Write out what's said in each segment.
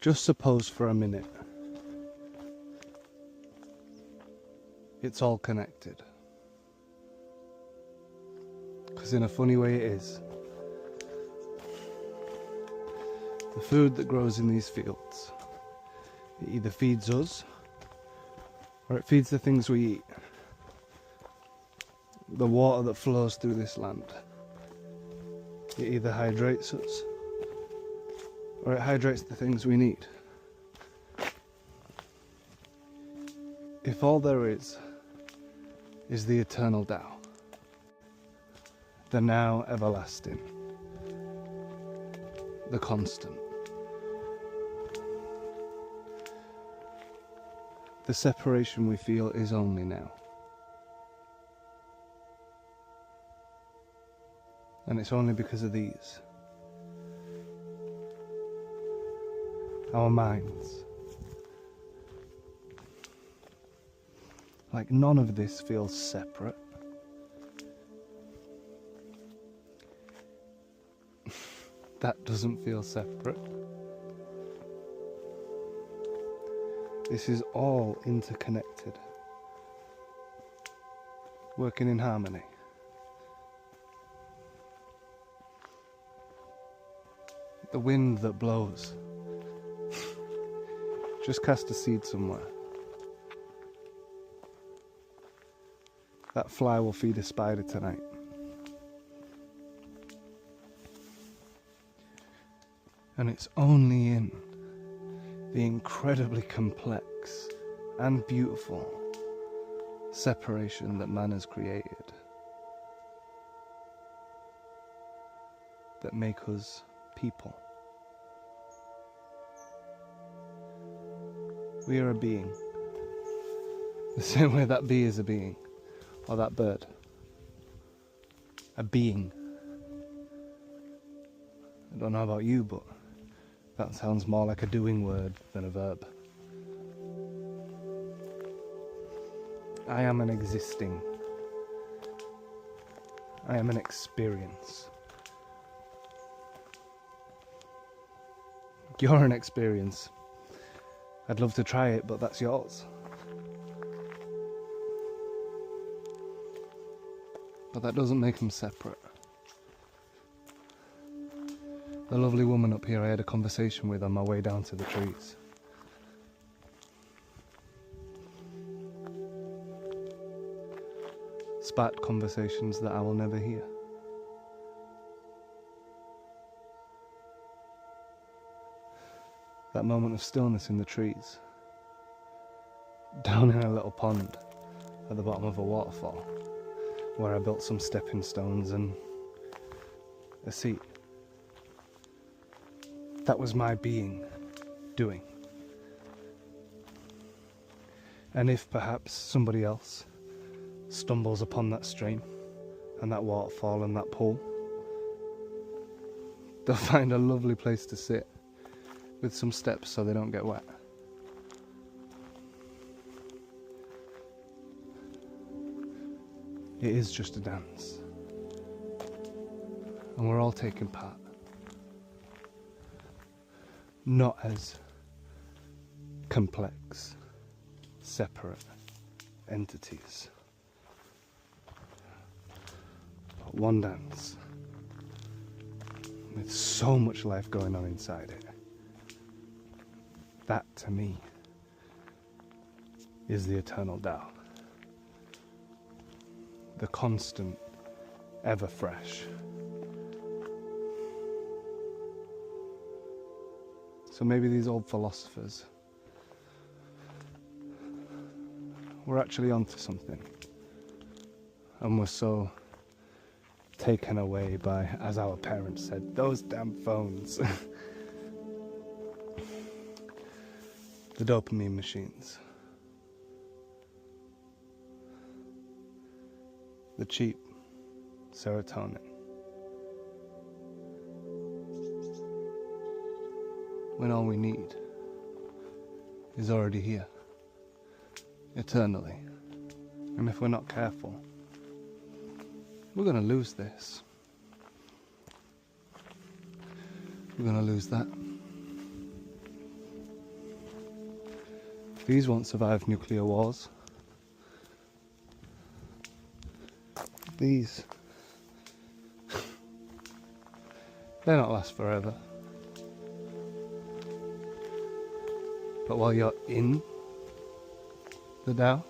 Just suppose for a minute it's all connected. Because in a funny way it is. The food that grows in these fields, it either feeds us or it feeds the things we eat. The water that flows through this land, it either hydrates us or it hydrates the things we need. If all there is the eternal Tao, the now everlasting, the constant, the separation we feel is only now. And it's only because of these. Our minds. Like none of this feels separate. That doesn't feel separate. This is all interconnected, working in harmony. The wind that blows just cast a seed somewhere. That fly will feed a spider tonight. And it's only in the incredibly complex and beautiful separation that man has created that make us people. We are a being, the same way that bee is a being, or that bird. A being. I don't know about you, but that sounds more like a doing word than a verb. I am an existing. I am an experience. You're an experience. I'd love to try it, but that's yours. But that doesn't make them separate. The lovely woman up here I had a conversation with on my way down to the trees. Sparked conversations that I will never hear. That moment of stillness in the trees, down in a little pond at the bottom of a waterfall, where I built some stepping stones and a seat. That was my being doing. And if perhaps somebody else stumbles upon that stream and that waterfall and that pool, they'll find a lovely place to sit with some steps so they don't get wet. It is just a dance. And we're all taking part. Not as complex, separate entities. But one dance with so much life going on inside it. That, to me, is the eternal Tao. The constant, ever fresh. So maybe these old philosophers were actually onto something, and were so taken away by, as our parents said, those damn phones. The dopamine machines. The cheap serotonin. When all we need is already here, eternally. And if we're not careful, we're going to lose this. We're going to lose that. These won't survive nuclear wars. These, they don't last forever. But while you're in the Tao,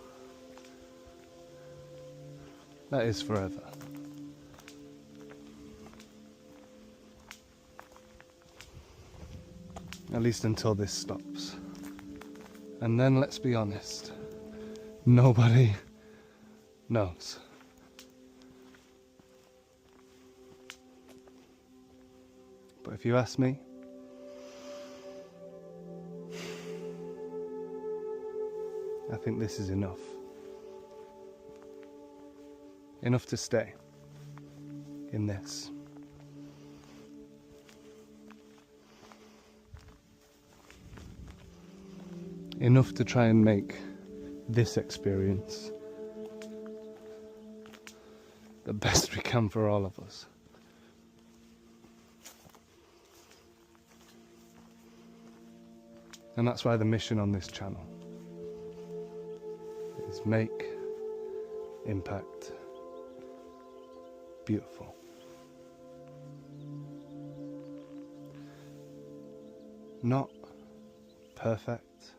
that is forever. At least until this stops. And then let's be honest, nobody knows. But if you ask me, I think this is enough. Enough to stay in this. Enough to try and make this experience the best we can for all of us. And that's why the mission on this channel is make impact beautiful. Not perfect,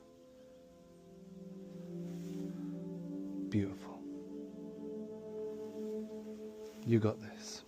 beautiful. You got this.